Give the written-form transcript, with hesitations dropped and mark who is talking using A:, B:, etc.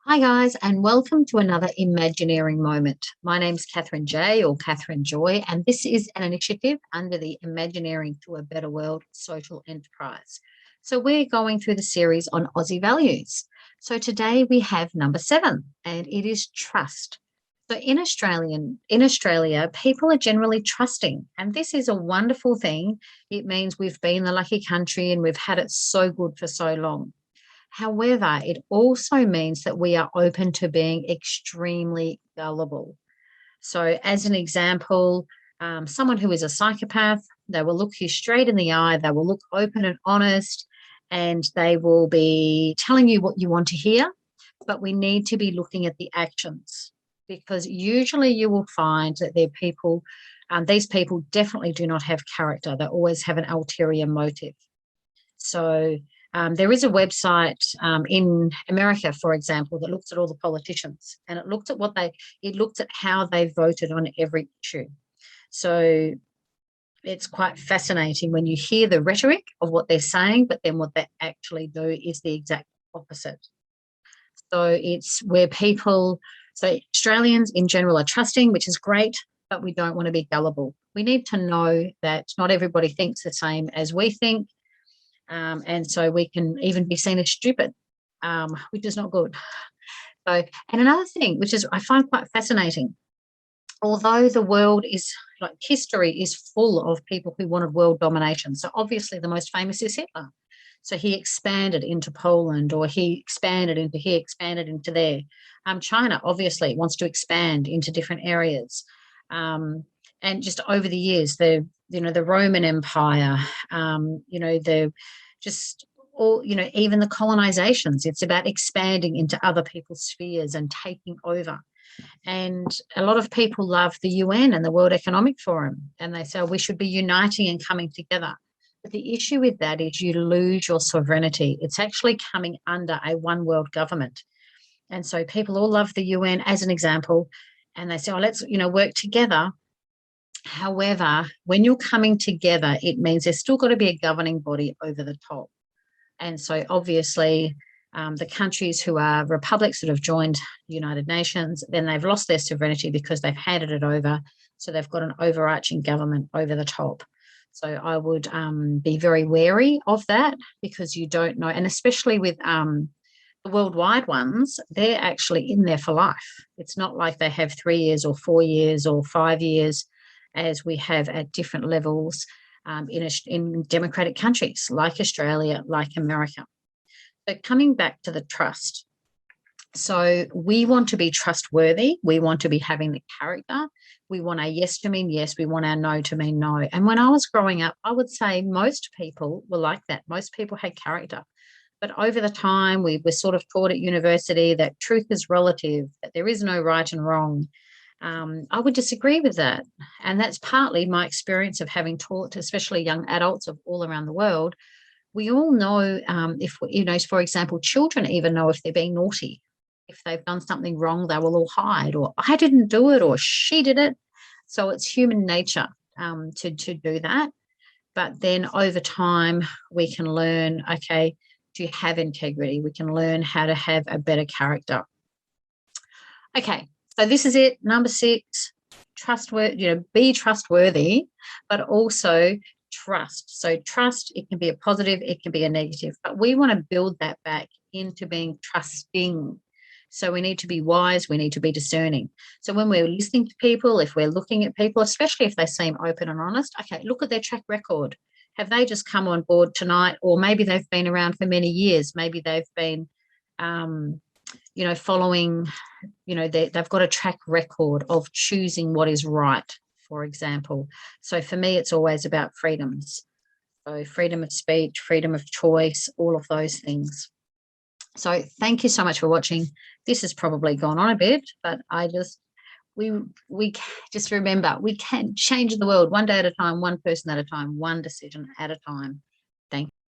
A: Hi, guys, and welcome to another Imagineering moment. My name's Catherine J or Catherine Joy, and this is an initiative under the Imagineering to a Better World social enterprise. So, we're going through the series on Aussie values. So, today we have number 7, and it is trust. So, in Australia, people are generally trusting, and this is a wonderful thing. It means we've been the lucky country and we've had it so good for so long. However, it also means that we are open to being extremely gullible. So, as an example, someone who is a psychopath, they will look you straight in the eye, they will look open and honest, and they will be telling you what you want to hear. But we need to be looking at the actions because usually you will find that these people definitely do not have character, they always have an ulterior motive. So there is a website in America, for example, that looks at all the politicians and it looked at how they voted on every issue. So it's quite fascinating when you hear the rhetoric of what they're saying, but then what they actually do is the exact opposite. So it's where so Australians in general are trusting, which is great, but we don't want to be gullible. We need to know that not everybody thinks the same as we think. And so we can even be seen as stupid, which is not good. So, and another thing, which is I find quite fascinating, although the world is like history is full of people who wanted world domination. So obviously the most famous is Hitler. So he expanded into Poland, or he expanded into here, expanded into there. China obviously wants to expand into different areas. And just over the years, the Roman Empire, the just all, even the colonizations, it's about expanding into other people's spheres and taking over. And a lot of people love the UN and the World Economic Forum, and they say we should be uniting and coming together. But the issue with that is you lose your sovereignty. It's actually coming under a one world government. And so people all love the UN as an example, and they say, oh, let's, work together. However, when you're coming together, it means there's still got to be a governing body over the top. And so obviously the countries who are republics that have joined the United Nations, then they've lost their sovereignty because they've handed it over. So they've got an overarching government over the top. So I would be very wary of that because you don't know, and especially with the worldwide ones, they're actually in there for life. It's not like they have 3 years or 4 years or 5 years as we have at different levels in democratic countries like Australia, like America. So coming back to the trust. So we want to be trustworthy. We want to be having the character. We want our yes to mean yes. We want our no to mean no. And when I was growing up, I would say most people were like that. Most people had character. But over the time, we were sort of taught at university that truth is relative, that there is no right and wrong. I would disagree with that. And that's partly my experience of having taught, especially young adults of all around the world. We all know for example, children even know if they're being naughty. If they've done something wrong, they will all hide, or I didn't do it, or she did it. So it's human nature to do that. But then over time, we can learn, okay, do you have integrity? We can learn how to have a better character. Okay, so this is it. Number 6, trustworthy, be trustworthy, but also trust. So trust, it can be a positive, it can be a negative, but we want to build that back into being trusting. So we need to be wise, we need to be discerning. So when we're listening to people, if we're looking at people, especially if they seem open and honest, okay, look at their track record. Have they just come on board tonight? Or maybe they've been around for many years. Maybe they've been, following, they've got a track record of choosing what is right, for example. So for me, it's always about freedoms. So freedom of speech, freedom of choice, all of those things. So thank you so much for watching. This has probably gone on a bit, but we just remember we can change the world one day at a time, one person at a time, one decision at a time. Thank you.